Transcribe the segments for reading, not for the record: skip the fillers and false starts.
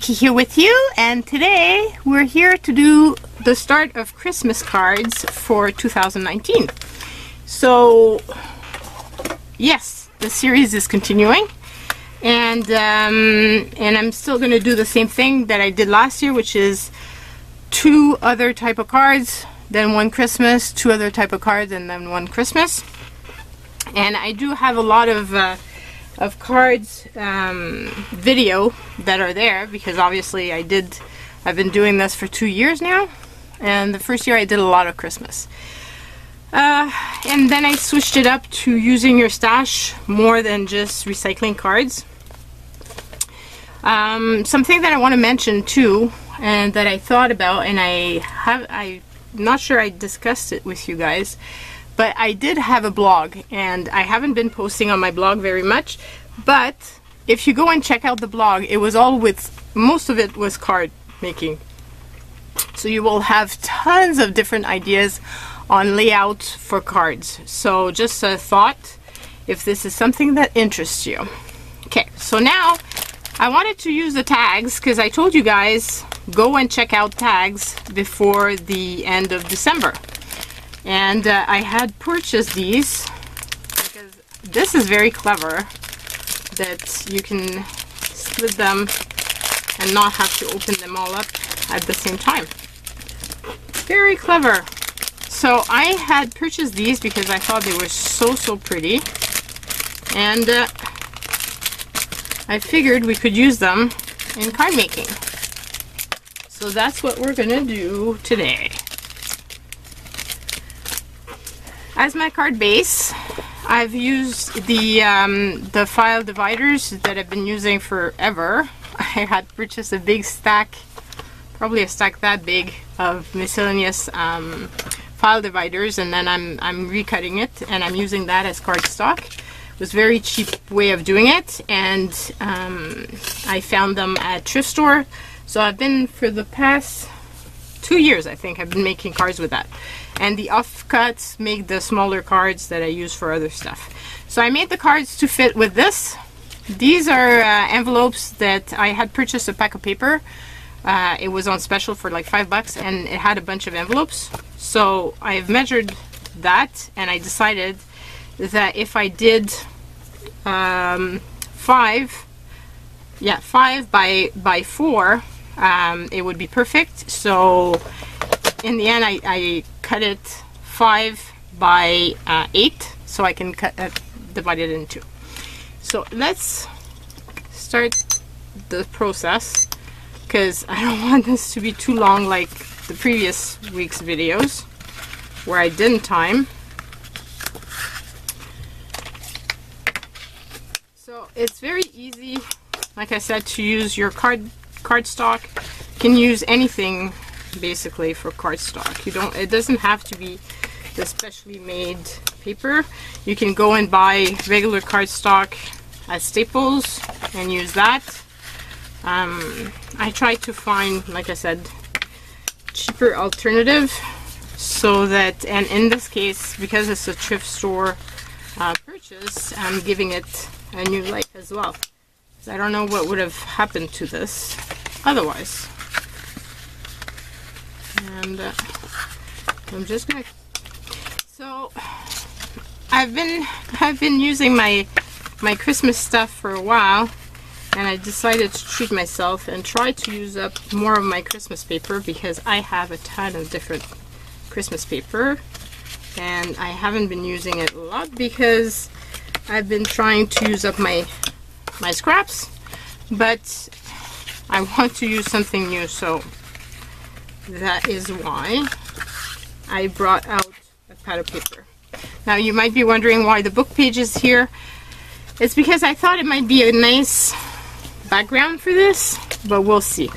Vicky here with you, and today we're here to do the start of Christmas cards for 2019. So yes, the series is continuing, and I'm still going to do the same thing that I did last year, which is 2 other type of cards, then 1 Christmas, 2 other type of cards, and then 1 Christmas. And I do have a lot of cards video that are there, because obviously I've been doing this for 2 years now, and the first year I did a lot of Christmas, and then I switched it up to using your stash more than just recycling cards. Something that I want to mention too, and that I thought about, and I'm not sure I discussed it with you guys, but I did have a blog, and I haven't been posting on my blog very much, but if you go and check out the blog, it was all most of it was card making. So you will have tons of different ideas on layout for cards. So just a thought, if this is something that interests you. Okay, so now I wanted to use the tags, because I told you guys, go and check out tags before the end of December. And I had purchased these because this is very clever, that you can split them and not have to open them all up at the same time. Very clever. So I had purchased these because I thought they were so pretty, and I figured we could use them in card making. So that's what we're gonna do today. As my card base, I've used the file dividers that I've been using forever. I had purchased a big stack, probably a stack that big, of miscellaneous file dividers, and then I'm recutting it, and I'm using that as cardstock. It was a very cheap way of doing it, and I found them at thrift store. So I've been, for the past 2 years, I think, I've been making cards with that. And the offcuts make the smaller cards that I use for other stuff. So I made the cards to fit with this. These are envelopes that I had purchased a pack of paper. It was on special for like $5, and it had a bunch of envelopes. So I've measured that, and I decided that if I did 5 by 4, it would be perfect. So in the end, I cut it 5 by 8, so I can divide it in 2. So let's start the process, because I don't want this to be too long like the previous week's videos where I didn't time. So it's very easy, like I said, to use your cardstock. You can use anything basically for cardstock. It doesn't have to be the specially made paper. You can go and buy regular cardstock at Staples and use that. I try to find, like I said, cheaper alternative, so that, and in this case, because it's a thrift store purchase, I'm giving it a new life as well. So I don't know what would have happened to this otherwise. And I'm just gonna. So I've been using my Christmas stuff for a while, and I decided to treat myself and try to use up more of my Christmas paper, because I have a ton of different Christmas paper, and I haven't been using it a lot because I've been trying to use up my scraps, but I want to use something new, so that is why I brought out a pad of paper. Now you might be wondering why the book page is here. It's because I thought it might be a nice background for this, but we'll see.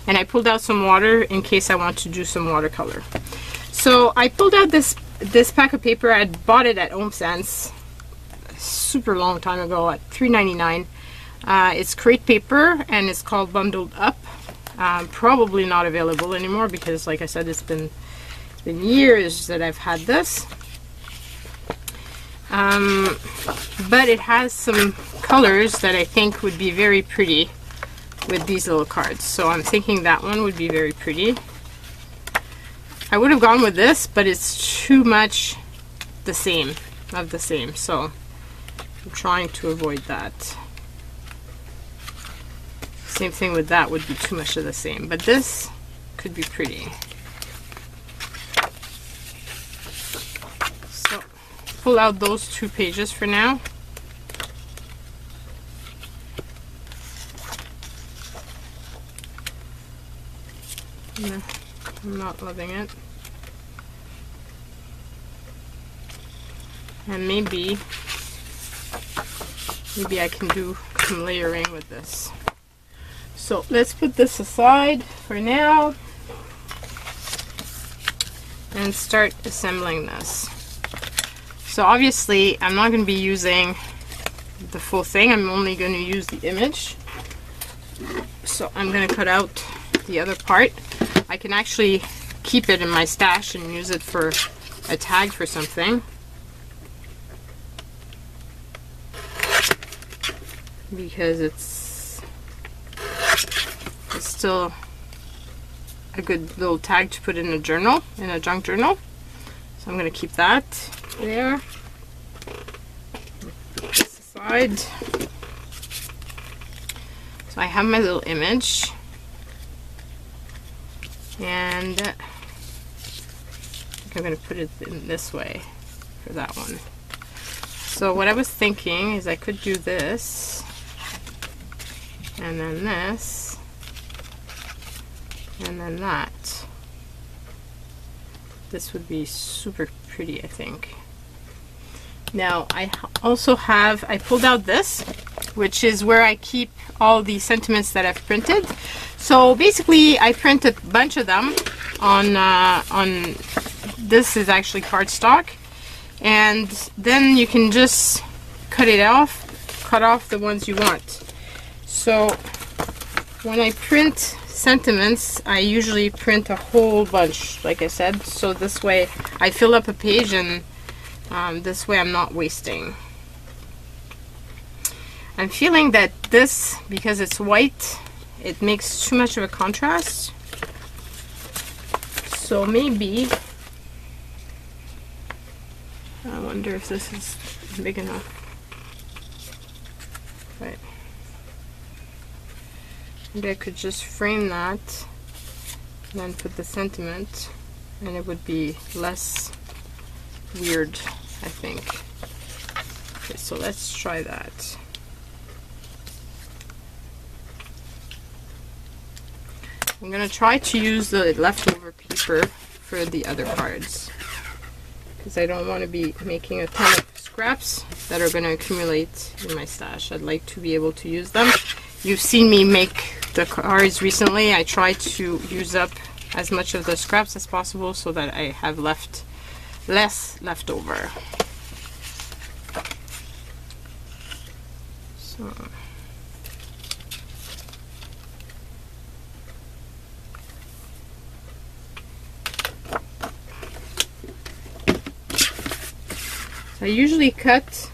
And I pulled out some water in case I want to do some watercolor. So I pulled out this pack of paper. I bought it at Home Sense a super long time ago at $3.99. It's crate paper, and it's called Bundled Up. Probably not available anymore, because like I said, it's been years that I've had this. But it has some colors that I think would be very pretty with these little cards. So I'm thinking that one would be very pretty. I would have gone with this, but it's too much the same, of the same. So I'm trying to avoid that. Same thing with that, would be too much of the same. But this could be pretty. So pull out those 2 pages for now. No, I'm not loving it. And maybe I can do some layering with this. So let's put this aside for now and start assembling this. So obviously I'm not going to be using the full thing. I'm only going to use the image. So I'm going to cut out the other part. I can actually keep it in my stash and use it for a tag for something. Because it's still a good little tag to put in a journal, in a junk journal. So I'm going to keep that there. Put this aside. So I have my little image. And I think I'm going to put it in this way for that one. So what I was thinking is I could do this, and then this, and then that. This would be super pretty, I think. Now I also have, I pulled out this, which is where I keep all the sentiments that I've printed. So basically I print a bunch of them on this is actually cardstock, and then you can just cut off the ones you want. So when I print sentiments, I usually print a whole bunch, like I said, so this way I fill up a page, and this way I'm not wasting. I'm feeling that this, because it's white, it makes too much of a contrast. So maybe, I wonder if this is big enough. Right. Maybe I could just frame that and then put the sentiment, and it would be less weird, I think. Okay, so let's try that. I'm going to try to use the leftover paper for the other cards, because I don't want to be making a ton of scraps that are going to accumulate in my stash. I'd like to be able to use them. You've seen me make the cards recently. I try to use up as much of the scraps as possible so that I have less left over. So I usually cut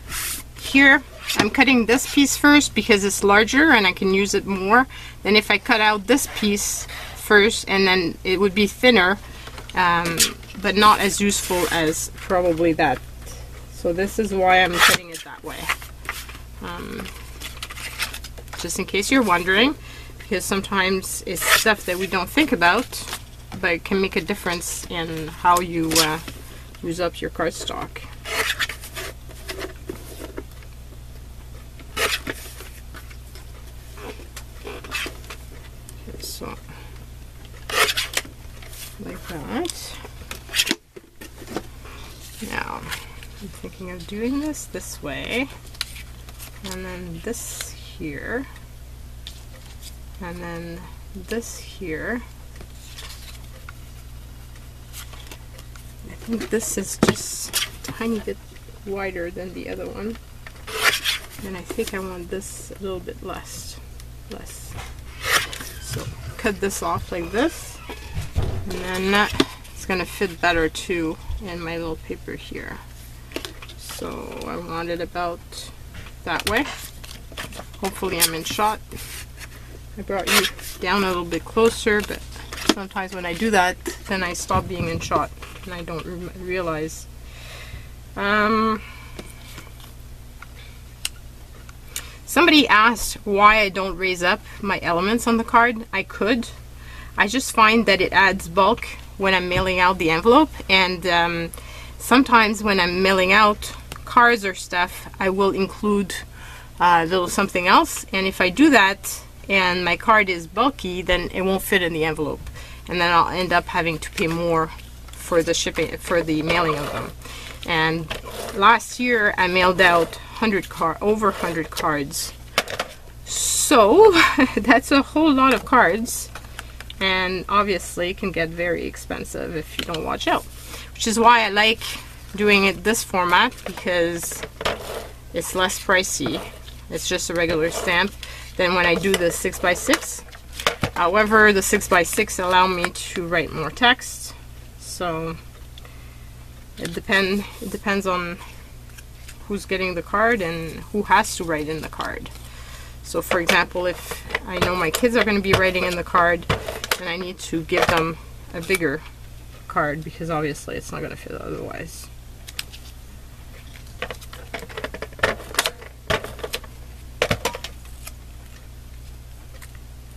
here. I'm cutting this piece first because it's larger and I can use it more than if I cut out this piece first, and then it would be thinner, but not as useful as probably that. So this is why I'm cutting it that way. Just in case you're wondering, because sometimes it's stuff that we don't think about, but it can make a difference in how you use up your cardstock. So, like that. Now, I'm thinking of doing this way, and then this here, and then this here. I think this is just a tiny bit wider than the other one, and I think I want this a little bit less. So cut this off like this, and then it's going to fit better too in my little paper here. So I want it about that way. Hopefully I'm in shot. I brought you down a little bit closer, but sometimes when I do that, then I stop being in shot and I don't realize. Somebody asked why I don't raise up my elements on the card. I could. I just find that it adds bulk when I'm mailing out the envelope, and sometimes when I'm mailing out cards or stuff, I will include a little something else, and if I do that and my card is bulky, then it won't fit in the envelope, and then I'll end up having to pay more for the shipping, for the mailing of them. And last year I mailed out over 100 cards, so that's a whole lot of cards, and obviously it can get very expensive if you don't watch out, which is why I like doing it this format, because it's less pricey. It's just a regular stamp than when I do the 6x6. However, the 6x6 allow me to write more text, so it depends on who's getting the card and who has to write in the card. So for example, if I know my kids are going to be writing in the card, then I need to give them a bigger card, because obviously it's not going to fit otherwise.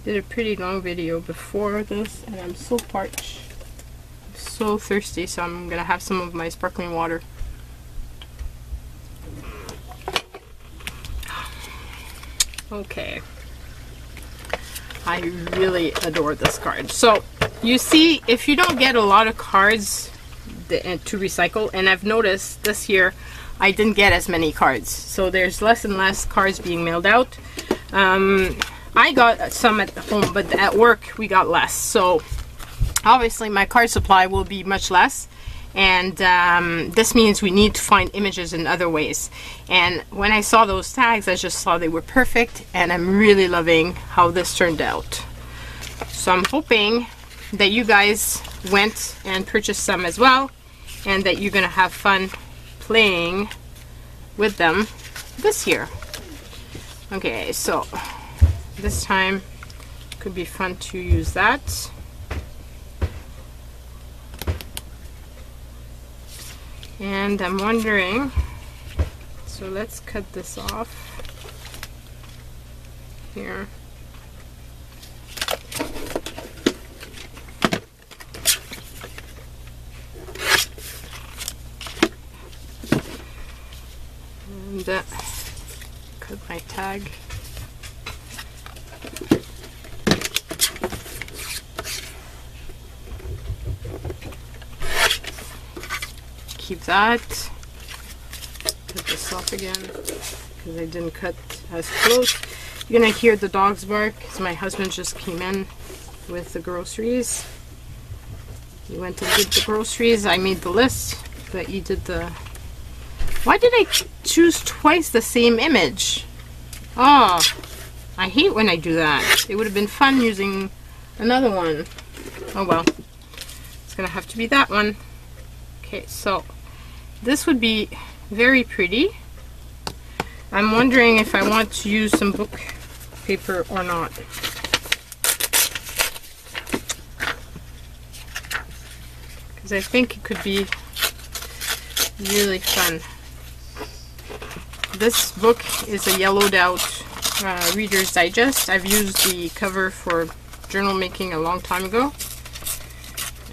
Did a pretty long video before this, and I'm so parched, I'm so thirsty, so I'm gonna have some of my sparkling water. Okay, I really adore this card. So you see, if you don't get a lot of cards to recycle, and I've noticed this year I didn't get as many cards, so there's less and less cards being mailed out. I got some at home, but at work we got less, so obviously my card supply will be much less, and this means we need to find images in other ways. And when I saw those tags, I just saw they were perfect, and I'm really loving how this turned out. So I'm hoping that you guys went and purchased some as well, and that you're gonna have fun playing with them this year. Okay, so this time could be fun to use that. And I'm wondering, so let's cut this off here. And cut my tag. Keep that. Cut this off again because I didn't cut as close. You're gonna hear the dogs bark because my husband just came in with the groceries. He went and did the groceries. I made the list, but he did the... Why did I choose twice the same image? Oh, I hate when I do that. It would have been fun using another one. Oh well. It's gonna have to be that one. Okay, so this would be very pretty. I'm wondering if I want to use some book paper or not. Because I think it could be really fun. This book is a yellowed out Reader's Digest. I've used the cover for journal making a long time ago.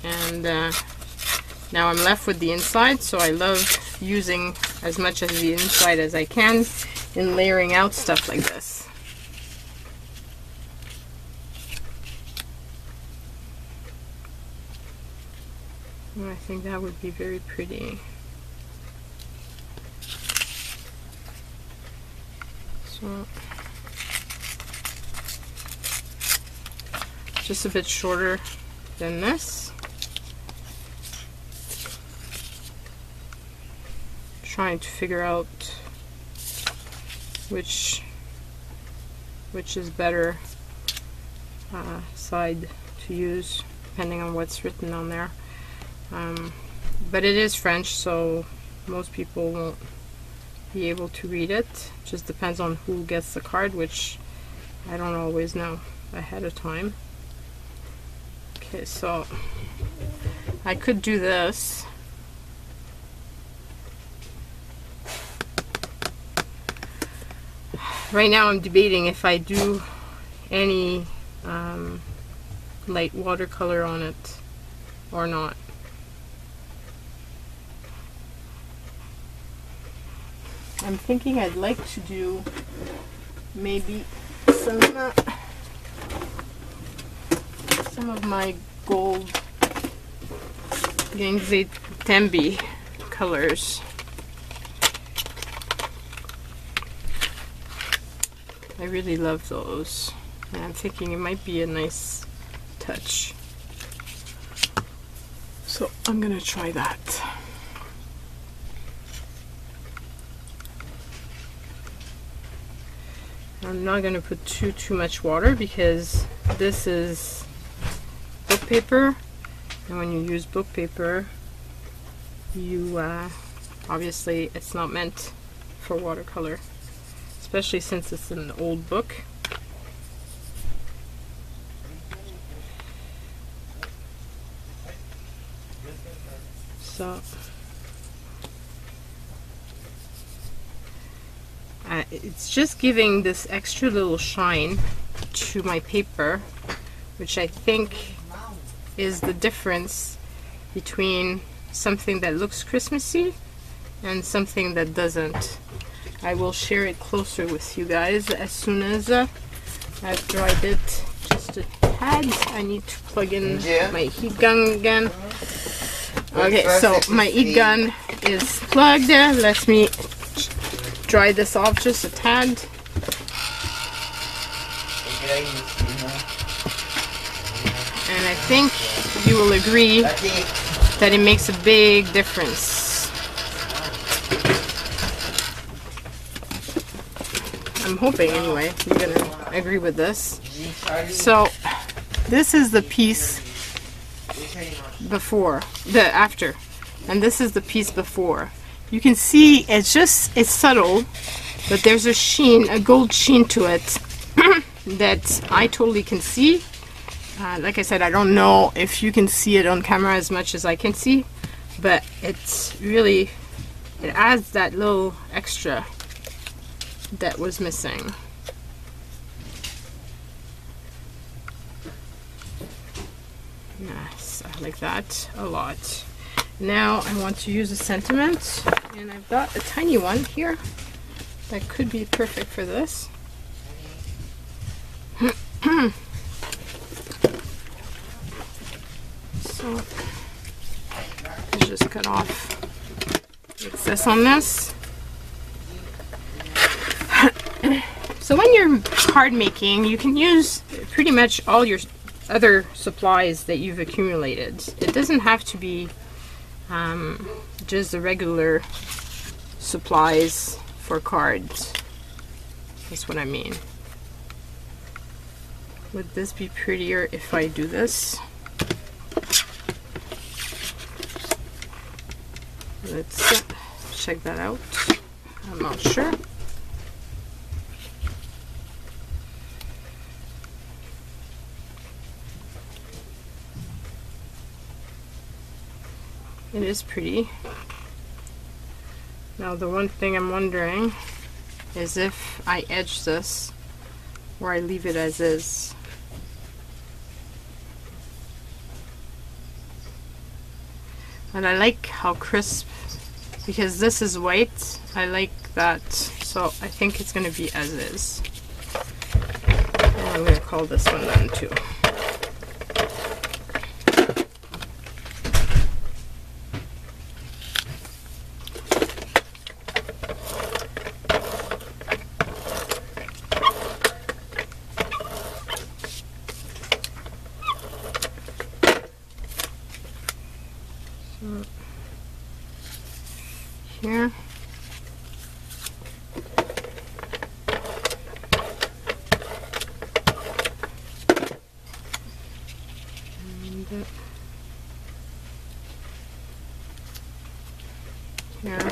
And now I'm left with the inside, so I love using as much of the inside as I can in layering out stuff like this. And I think that would be very pretty. So, just a bit shorter than this. Trying to figure out which is better side to use depending on what's written on there. But it is French, so most people won't be able to read it. Just depends on who gets the card, which I don't always know. ahead of time. Okay, so I could do this. Right now I'm debating if I do any light watercolor on it or not. I'm thinking I'd like to do maybe some of my gold Gangze Tembi colors. I really love those, and I'm thinking it might be a nice touch. So I'm gonna try that. I'm not gonna put too much water because this is book paper, and when you use book paper, you obviously it's not meant for watercolor, especially since it's an old book. So it's just giving this extra little shine to my paper, which I think is the difference between something that looks Christmassy and something that doesn't. I will share it closer with you guys as soon as I've dried it just a tad. I need to plug in my heat gun again. Okay, so my heat gun is plugged. Let me dry this off just a tad. And I think you will agree that it makes a big difference. I'm hoping anyway you're gonna agree with this. So this is the piece before, the after, and this is the piece before. You can see it's subtle, but there's a sheen, a gold sheen to it that I totally can see. Like I said, I don't know if you can see it on camera as much as I can see, but it's really, it adds that little extra that was missing. Yes, I like that a lot. Now I want to use a sentiment, and I've got a tiny one here that could be perfect for this. So let's just cut off excess on this. So when you're card making, you can use pretty much all your other supplies that you've accumulated. It doesn't have to be just the regular supplies for cards. That's what I mean. Would this be prettier if I do this? Let's check that out. I'm not sure. It is pretty. Now the one thing I'm wondering is if I edge this or I leave it as is. And I like how crisp, because this is white, I like that, so I think it's going to be as is. And I'm going to call this one then too. Here. And here.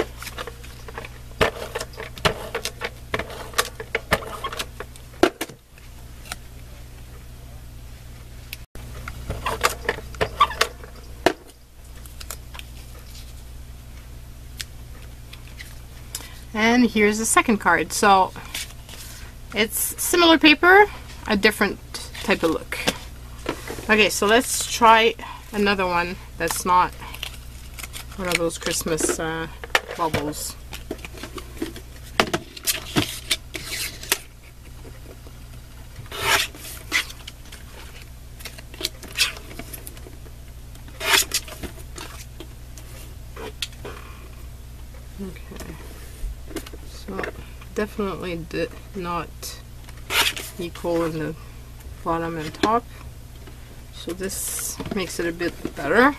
And here's the second card. So it's similar paper, a different type of look. Okay, so let's try another one that's not one of those Christmas bubbles. Okay, so definitely not equal in the bottom and top, so this makes it a bit better.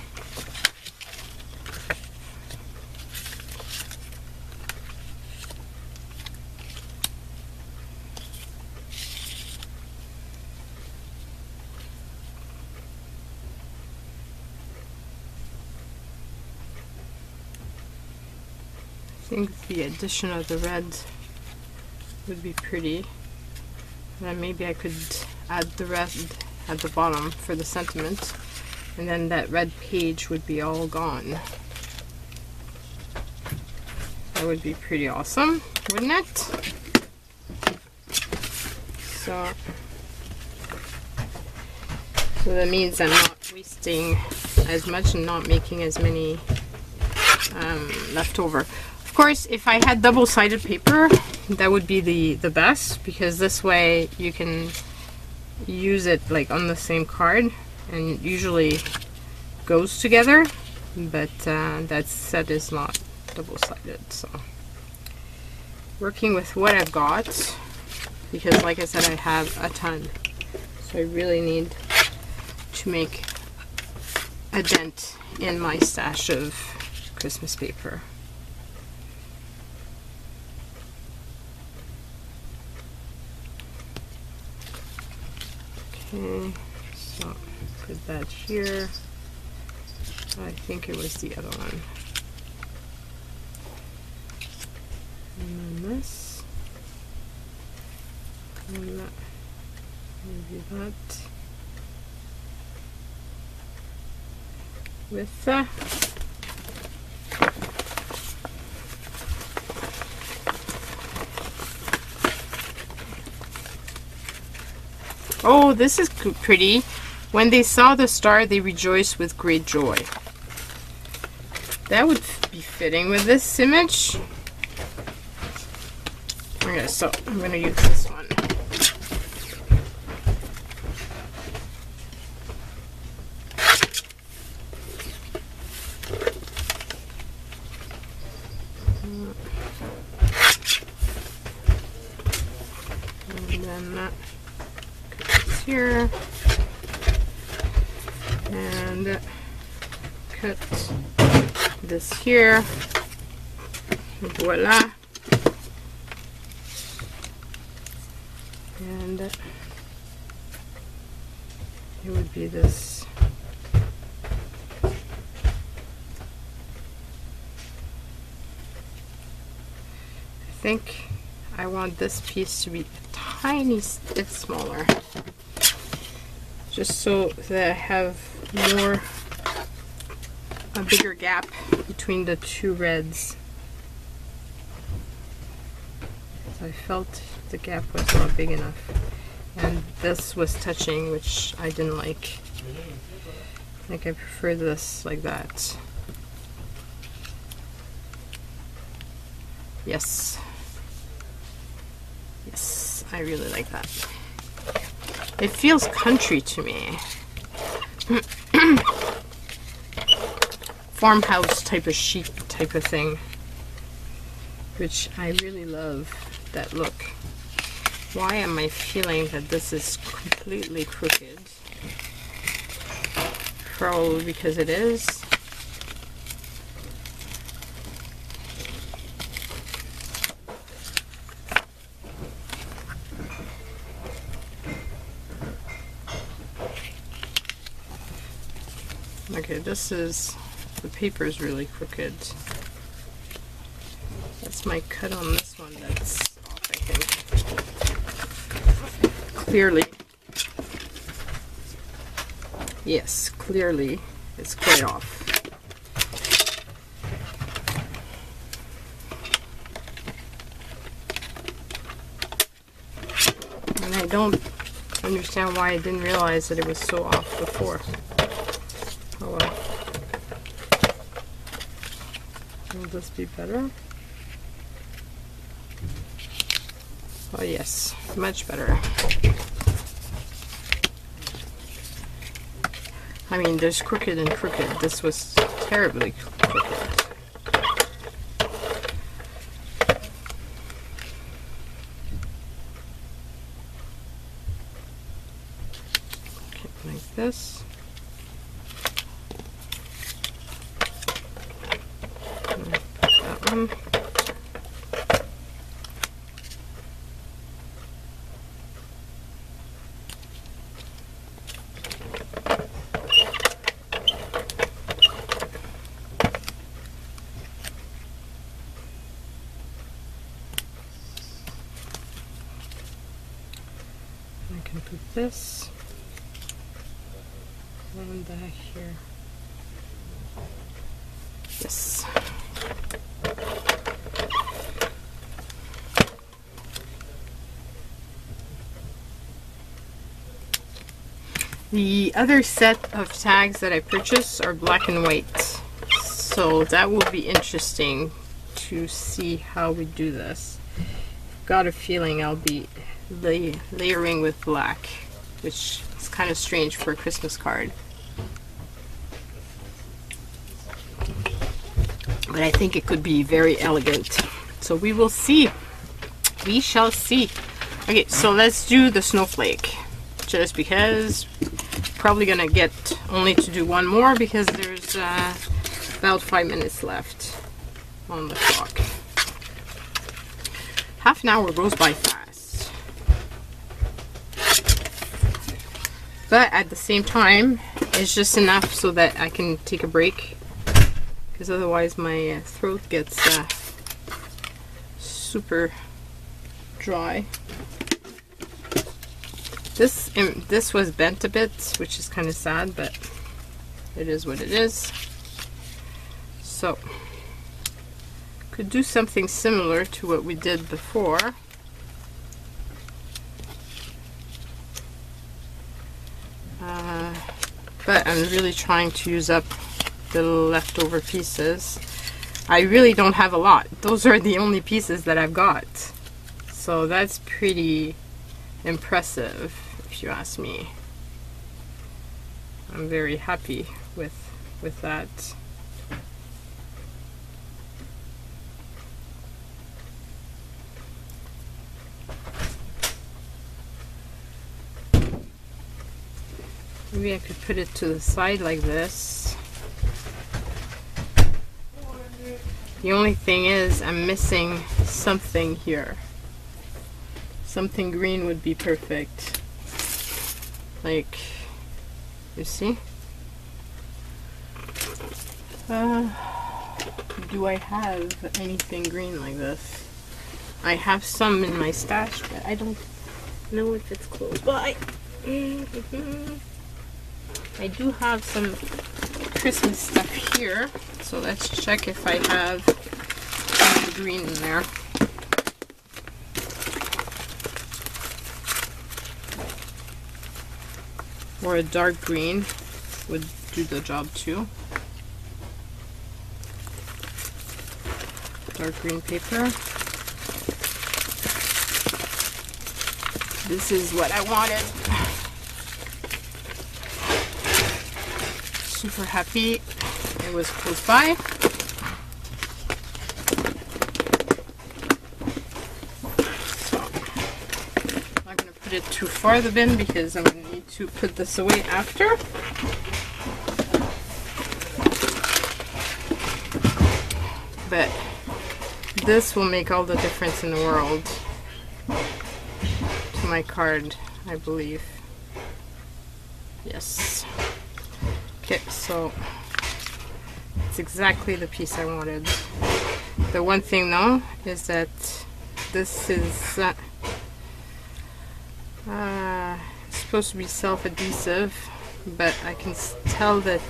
I think the addition of the red would be pretty. And then maybe I could add the red at the bottom for the sentiment, and then that red page would be all gone. That would be pretty awesome, wouldn't it? So that means I'm not wasting as much and not making as many left over. Of course, if I had double-sided paper, that would be the best, because this way you can use it like on the same card, and usually goes together, but that set is not double-sided. So working with what I've got, because like I said, I have a ton, so I really need to make a dent in my stash of Christmas paper. Okay, so put that here. I think it was the other one. And then this. And that. Maybe that. With that. Oh, this is pretty. When they saw the star, they rejoiced with great joy. That would be fitting with this image. Okay, so I'm going to use this one. And then that here, and cut this here, voila, and it would be this. I think I want this piece to be a tiny bit smaller, just so that I have a bigger gap between the two reds. So I felt the gap was not big enough, and this was touching, which I didn't like. I prefer this like that. Yes. Yes, I really like that. It feels country to me. Farmhouse type of chic type of thing, which I really love that look. Why am I feeling that this is completely crooked? Probably because it is. Okay, the paper is really crooked. That's my cut on this one that's off, I think. Clearly. Yes, clearly it's quite off. don't understand why I didn't realize that it was so off before. Oh well. Will this be better? Oh yes, much better. I mean, there's crooked and crooked. This was terribly crooked. Okay, like this. That one. I can put this on back here. Yes. The other set of tags that I purchased are black and white, so that will be interesting to see how we do this. Got a feeling I'll be layering with black, which is kind of strange for a Christmas card. But I think it could be very elegant. So we will see. We shall see. Okay, so let's do the snowflake. Just because probably gonna get only to do one more because there's about 5 minutes left on the clock. Half an hour goes by fast. But at the same time, it's just enough so that I can take a break. Because otherwise my throat gets super dry. This was bent a bit, which is kind of sad, but it is what it is. So, could do something similar to what we did before. But I'm really trying to use up the leftover pieces. I really don't have a lot. Those are the only pieces that I've got. So that's pretty impressive, if you ask me. I'm very happy with that. Maybe I could put it to the side like this. The only thing is I'm missing something here. Something green would be perfect. Like, you see? Do I have anything green like this? I have some in my stash, but I don't know if it's close by. I do have some Christmas stuff here, so let's check if I have any green in there. Or a dark green would do the job too. Dark green paper. This is what I wanted. Super happy it was close by. So I'm not going to put it too far the bin because I'm going to need to put this away after. But this will make all the difference in the world to my card, I believe. Yes. Okay, so it's exactly the piece I wanted. The one thing though is that this is supposed to be self-adhesive, but I can tell that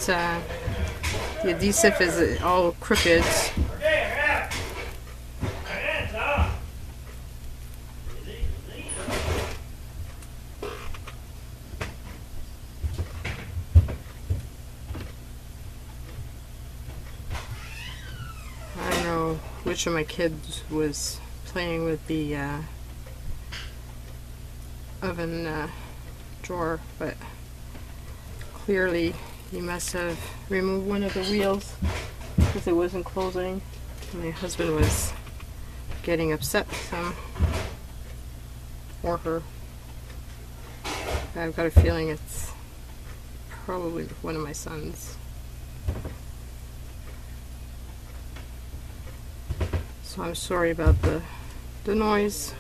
the adhesive is all crooked. which of my kids was playing with the oven drawer, but clearly he must have removed one of the wheels because it wasn't closing. My husband was getting upset with him or her. I've got a feeling it's probably one of my sons. So I'm sorry about the noise.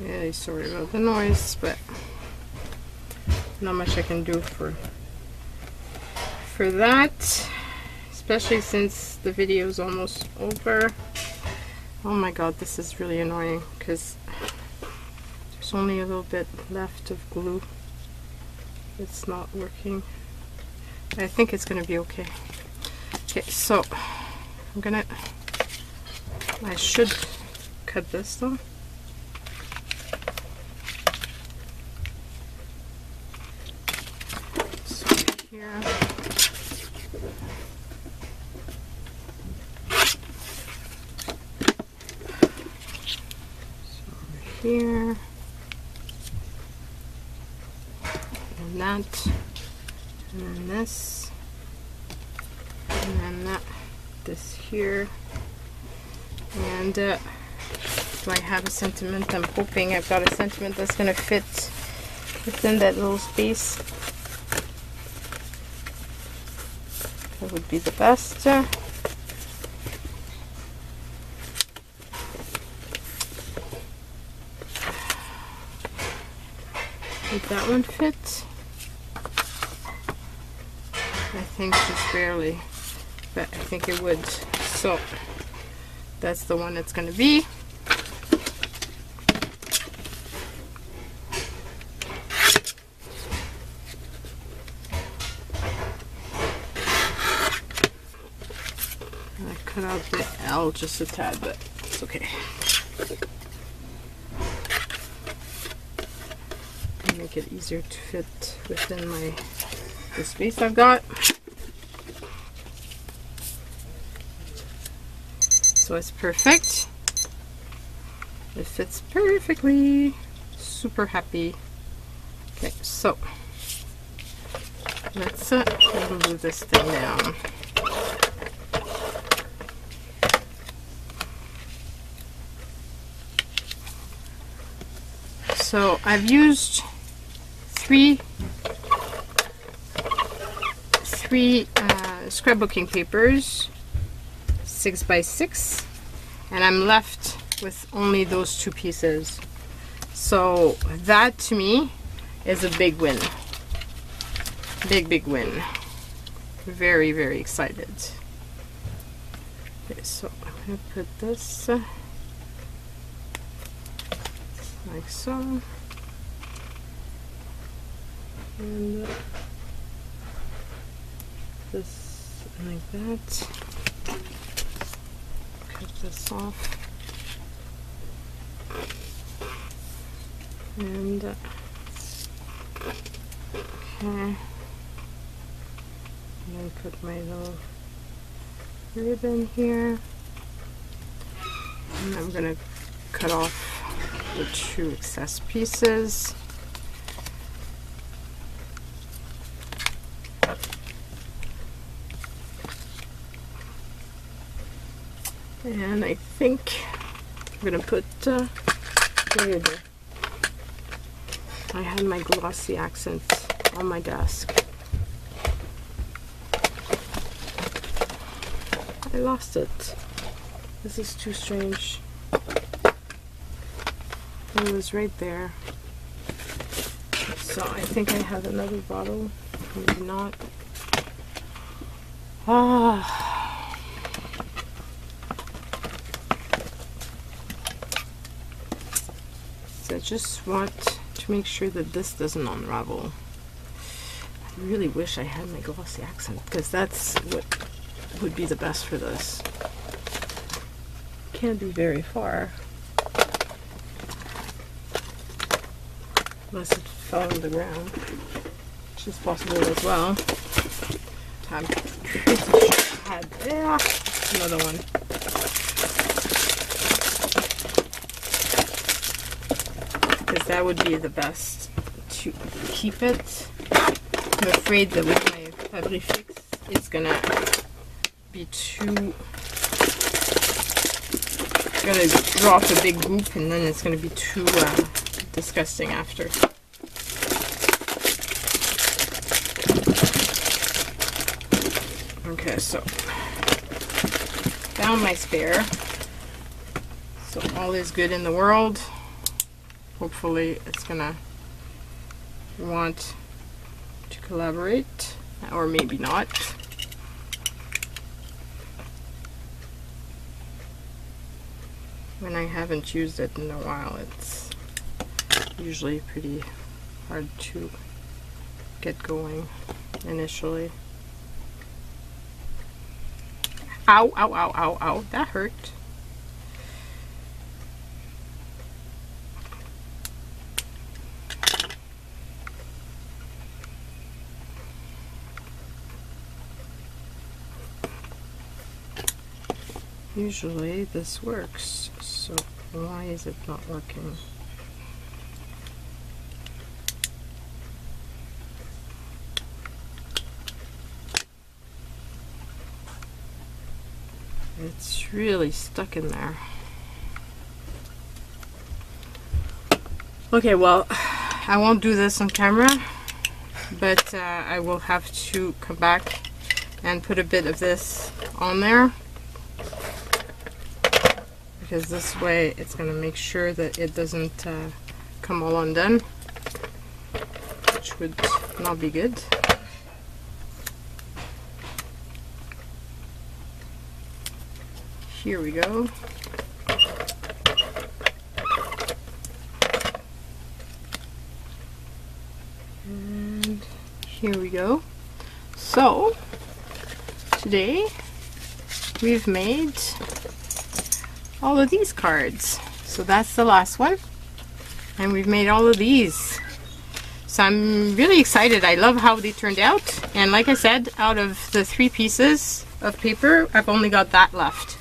Really sorry about the noise, but not much I can do for that, especially since the video is almost over. Oh my god, this is really annoying because there's only a little bit left of glue. It's not working. I think it's gonna be okay. Okay, so I should cut this though. So here. Here and that, and then this, and then that, this here, and do I have a sentiment? I'm hoping I've got a sentiment that's going to fit within that little space. That would be the best. Did that one fit? I think just barely, but I think it would. So that's the one it's going to be. I cut out the L just a tad, but it's okay. Make it easier to fit within the space I've got. So it's perfect. It fits perfectly. Super happy. Okay, so let's move this thing down. So I've used three scrapbooking papers, 6x6, and I'm left with only those two pieces. So that to me is a big win. Big win. Very, very excited. Okay, so I'm going to put this like so. And this like that. Cut this off. And okay. And then put my little ribbon here. And I'm gonna cut off the two excess pieces. And I think I'm gonna put there you go. I had my glossy accent on my desk. I lost it. This is too strange. It was right there. So I think I have another bottle. Maybe not. Ah. So I just want to make sure that this doesn't unravel. I really wish I had my glossy accent because that's what would be the best for this. Can't be very far. Unless it fell on the ground, which is possible as well. I'm pretty sure. had, yeah, another one. Because that would be the best to keep it. I'm afraid that with my Fabric Fix, it's gonna be too, it's gonna draw up a big goop, and then it's gonna be too disgusting after. Okay, so found my spare. So all is good in the world. Hopefully it's gonna want to collaborate, or maybe not. When I haven't used it in a while, it's usually pretty hard to get going initially. Ow, ow, ow, ow, ow, that hurt. Usually this works, so why is it not working? It's really stuck in there. Okay, well, I won't do this on camera, but I will have to come back and put a bit of this on there, because this way it's going to make sure that it doesn't come all undone, which would not be good. Here we go. And here we go. So today we've made all of these cards. So that's the last one. And we've made all of these. So I'm really excited. I love how they turned out. And like I said, out of the 3 pieces of paper, I've only got that left.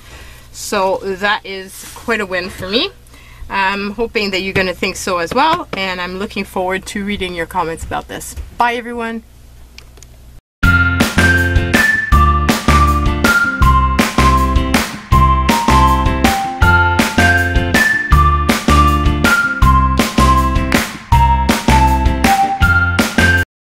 So that is quite a win for me. I'm hoping that you're going to think so as well, and I'm looking forward to reading your comments about this. Bye everyone!